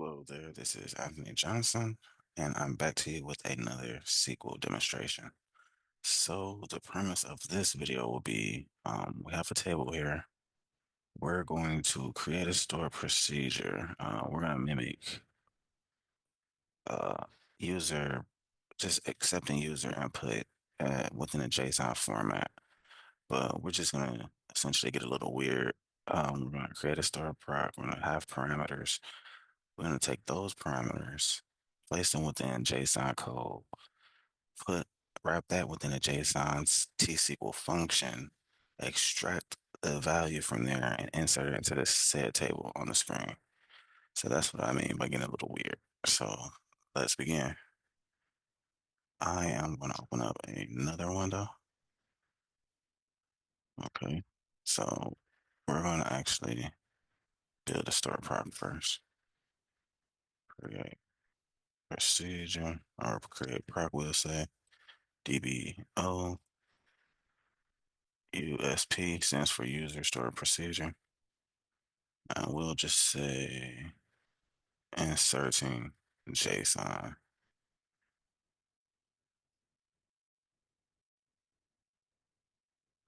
Hello there, this is Anthony Johnson, and I'm back to you with another SQL demonstration. So the premise of this video will be, we have a table here. We're going to create a store procedure. We're going to mimic uh, user, just accepting user input within a JSON format, but we're just going to essentially get a little weird. We're going to create a store prop. We're going to have parameters. We're going to take those parameters, place them within JSON code, put wrap that within a JSON's T-SQL function, extract the value from there, and insert it into the said table on the screen. So that's what I mean by getting a little weird. So let's begin. I am going to open up another window. Okay. So we're going to actually build a store prop first. Create procedure or create prop, we'll say. DBO USP stands for user stored procedure. And we'll just say inserting JSON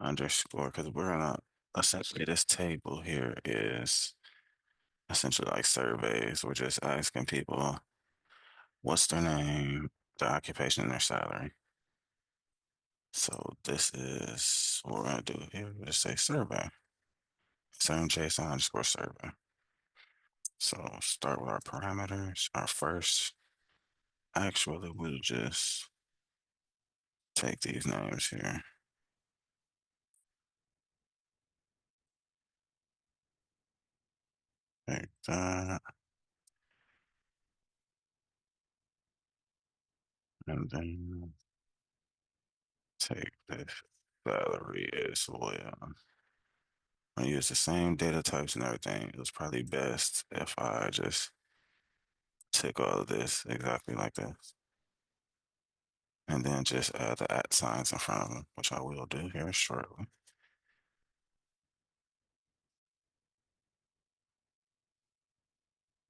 underscore because we're gonna essentially this table here is essentially like surveys. We're just asking people what's their name, their occupation, and their salary. So this is what we're gonna do here. We'll just say survey, same JSON underscore survey. So start with our parameters. Our first, actually, we'll just take these names here. Take that, and then take this salary as well. I use the same data types and everything. It was probably best if I just took all of this exactly like this, and then just add the at signs in front of them, which I will do here shortly.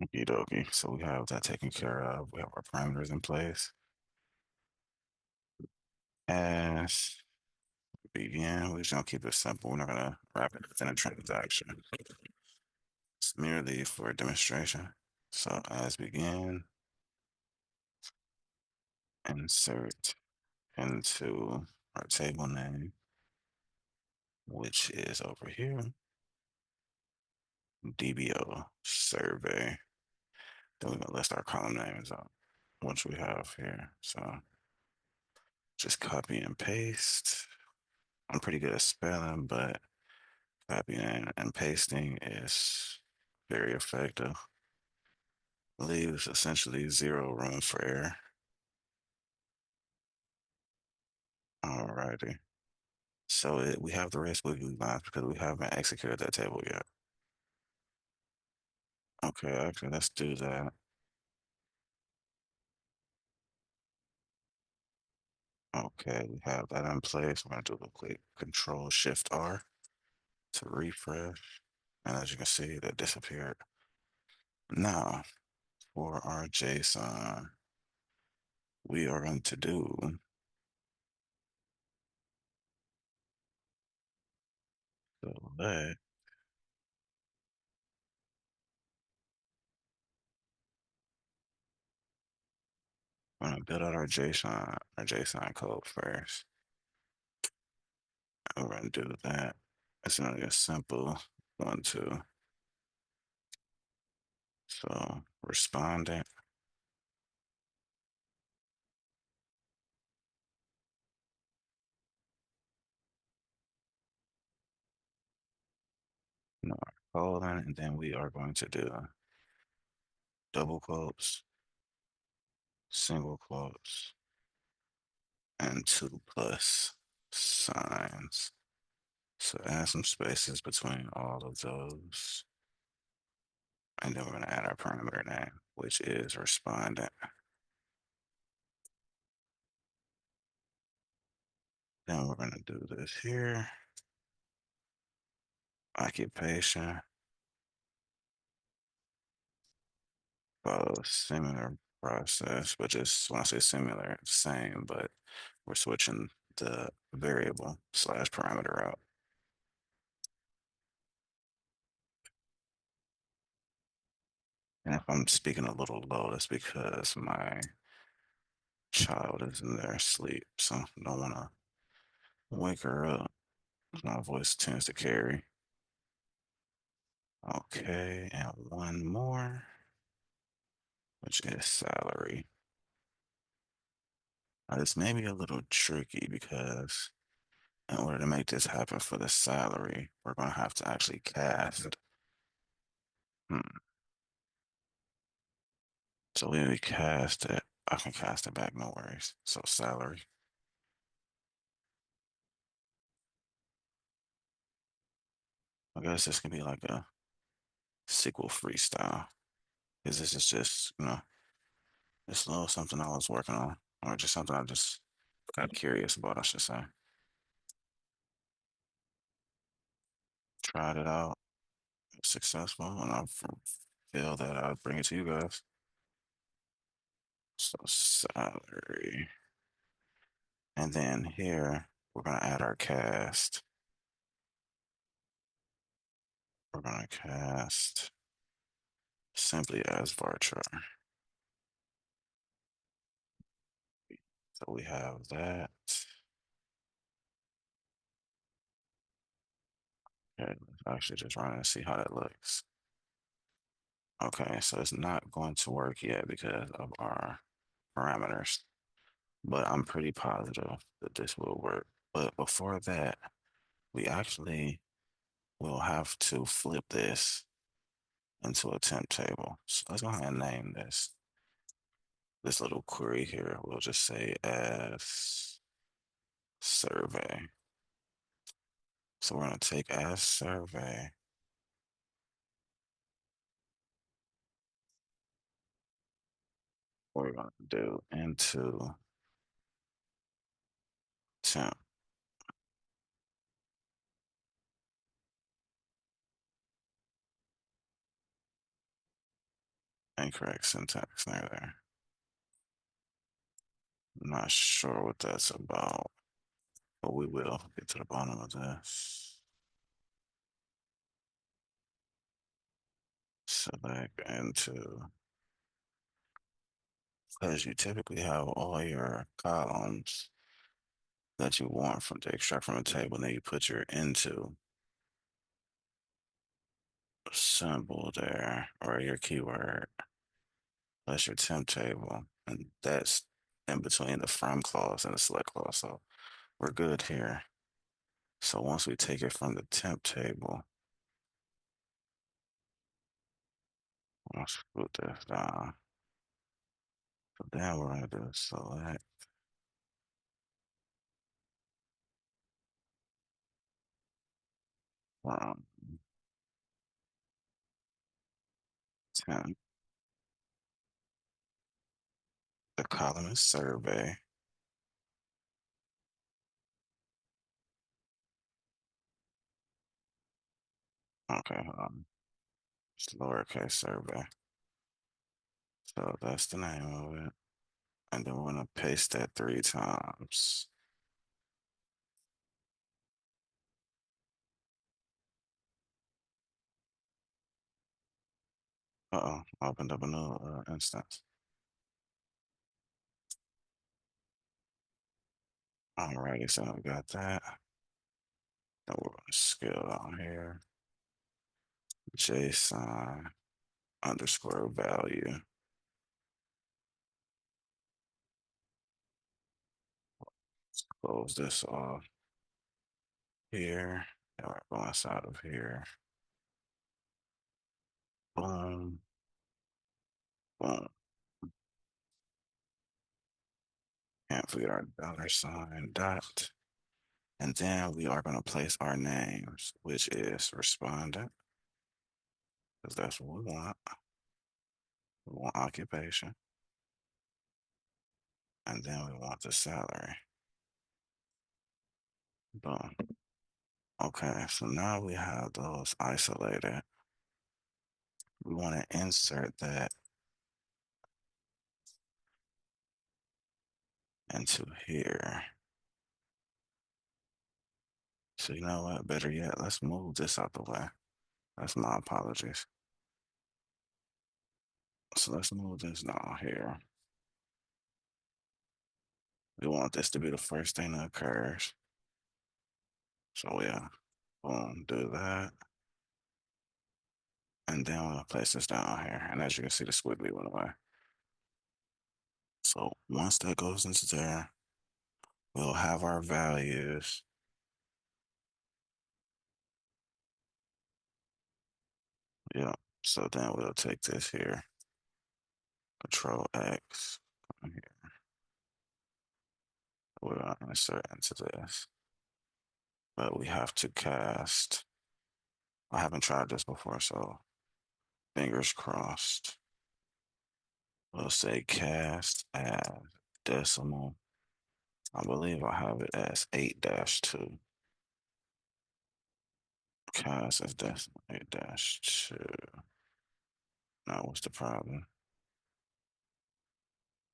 Okie dokie. So we have that taken care of. We have our parameters in place. As begin, we're just gonna keep it simple. We're not gonna wrap it within a transaction. It's merely for demonstration. So as begin, insert into our table name, which is over here, DBO survey. Then we're gonna list our column names out, which we have here. So just copy and paste. I'm pretty good at spelling, but copying and pasting is very effective. Leaves essentially zero room for error. Alrighty. So we have the red squiggly lines because we haven't executed that table yet. Okay, actually, let's do that. Okay, we have that in place. We're gonna do a quick Control Shift R to refresh. And as you can see, that disappeared. Now, for our JSON, we are going to do select. We're gonna build out our JSON code first. And we're gonna do that. It's gonna be a simple 1, 2. So responding. No, colon, and then we are going to do double quotes, single quotes, and two plus signs. So add some spaces between all of those. And then we're going to add our parameter name, which is respondent. Then we're going to do this here. Occupation. follow a similar process, but just when I say similar, same, but we're switching the variable slash parameter out. And if I'm speaking a little low, that's because my child is in their sleep, so I don't want to wake her up. My voice tends to carry. Okay, and one more, which is salary. Now, this may be a little tricky because in order to make this happen for the salary, we're going to have to actually cast. Hmm. So we cast it. I can cast it back, no worries. So salary. I guess this can be like a SQL freestyle. Because this is just, just a little something I was working on, or just something I just got curious about, I should say. Tried it out, successful, and I feel that I'd bring it to you guys. So salary. And then here, we're going to add our cast. We're going to cast simply as varchar. So we have that. Okay, let's actually just run and see how that looks. Okay, so it's not going to work yet because of our parameters, but I'm pretty positive that this will work. But before that, we actually will have to flip this into a temp table. So let's go ahead and name this little query here. We'll just say as survey. So we're going to take as survey. What we're going to do into temp. Incorrect syntax there. I'm not sure what that's about, but we will get to the bottom of this. Select into, because you typically have all your columns that you want from to extract from a table, and then you put your into symbol there or your keyword. That's your temp table, and that's in between the from clause and the select clause. So we're good here. So once we take it from the temp table, let's put this down. So then we're going to do select from temp. The column is survey. Okay, hold on. It's lowercase survey. So that's the name of it. And then we're going to paste that 3 times. Uh-oh, opened up a new instance. Alrighty, so we got that. Then we're going to scale down here. JSON underscore value. Close this off here. And we're going inside of here. Boom, boom. Can't forget our $ dot. And then we are going to place our names, which is respondent, because that's what we want. We want occupation. And then we want the salary. Boom. Okay, so now we have those isolated. We want to insert that into here. So you know what? Better yet, let's move this out the way. That's my apologies. So let's move this down here. We want this to be the first thing that occurs. So yeah, boom, do that. And then we'll place this down here. And as you can see, the squiggly went away. So once that goes into there, we'll have our values. Yeah. So then we'll take this here, Control X, come here. We'll insert into this. But we have to cast. I haven't tried this before, so fingers crossed. We'll say cast as decimal. I believe I have it as 8-2. Cast as decimal 8-2. Now, what's the problem?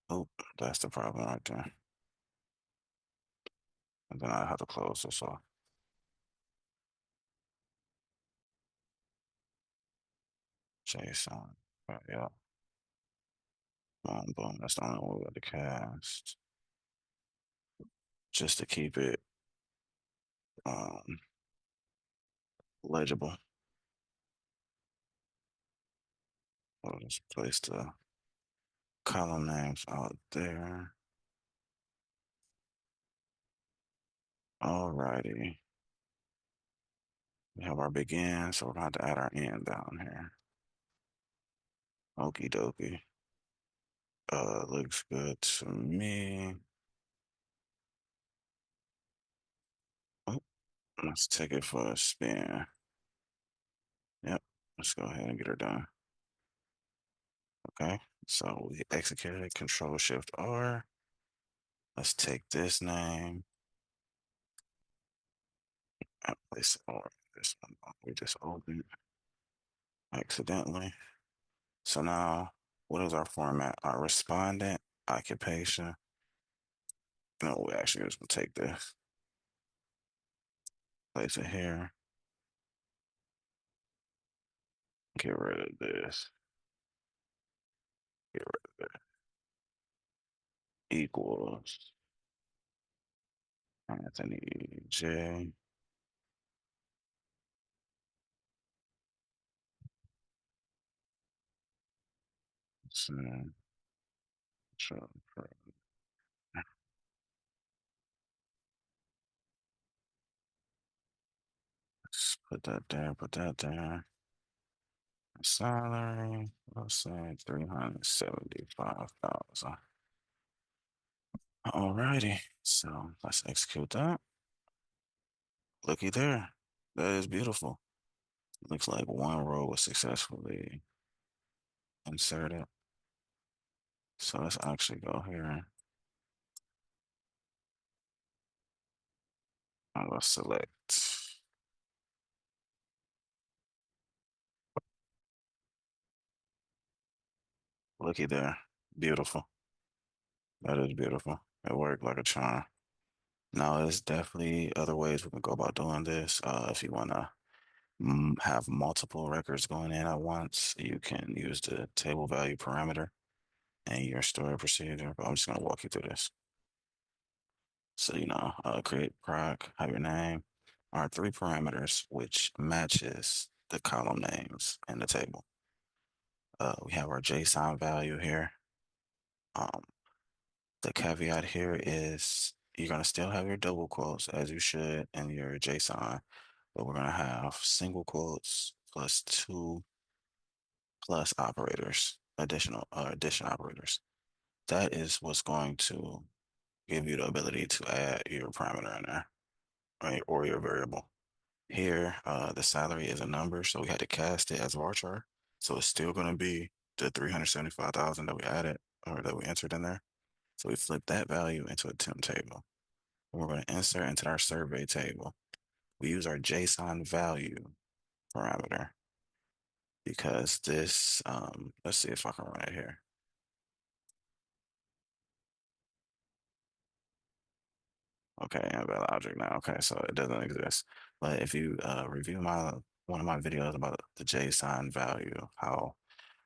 Oh, that's the problem right there. And then I have to close this off. JSON. Yeah. Boom, boom. That's the only way we got to cast. Just to keep it um, legible. We'll just place the column names out there. Alrighty. We have our begin, so we're going to have to add our end down here. Okie dokie. Looks good to me. Oh, let's take it for a spin. Yep, let's go ahead and get her done. Okay, so we executed Control Shift R. Let's take this name and place it over this one. We just opened accidentally. So now, what is our format? Our respondent, occupation. No, we actually just gonna take this, place it here, get rid of this, get rid of that. Equals Anthony J. So, so, let's put that there, put that there. Salary, let's say 375,000. Alrighty, so let's execute that. Looky there. That is beautiful. Looks like one row was successfully inserted. So let's actually go here. I'm gonna select. Looky there. Beautiful. That is beautiful. It worked like a charm. Now, there's definitely other ways we can go about doing this. If you want to have multiple records going in at once, you can use the table value parameter and your storage procedure. But I'm just going to walk you through this. So, create proc, have your name, are three parameters which matches the column names in the table. We have our JSON value here. Um, the caveat here is you're going to still have your double quotes as you should in your JSON, but we're going to have single quotes plus two plus operators, addition operators. That is what's going to give you the ability to add your parameter in there, right, or your variable. Here, the salary is a number, so we had to cast it as a varchar. So it's still going to be the 375,000 that we added or that we entered in there. So we flip that value into a temp table. We're going to insert into our survey table. We use our JSON value parameter because this, let's see if I can run it here. Okay, I've got logic now. Okay, so it doesn't exist. But if you review my one of my videos about the JSON value, how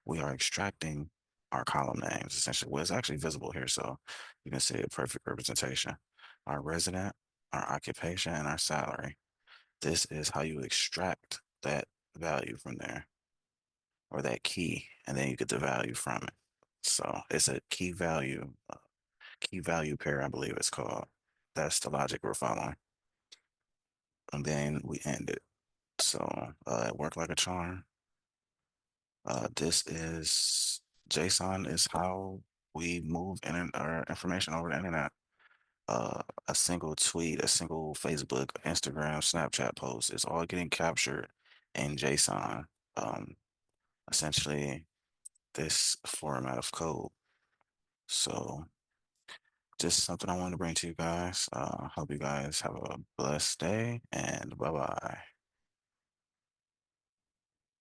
we are extracting our column names essentially. Well, it's actually visible here, so you can see a perfect representation. Our resident, our occupation, and our salary. This is how you extract that value from there, or that key, and then you get the value from it. So it's a key value pair, I believe it's called. That's the logic we're following. And then we end it. So it worked like a charm. This is JSON is how we move our information over the internet. A single tweet, a single Facebook, Instagram, Snapchat post is all getting captured in JSON. Um, Essentially, this format of code. So, just something I wanted to bring to you guys. Hope you guys have a blessed day and bye bye.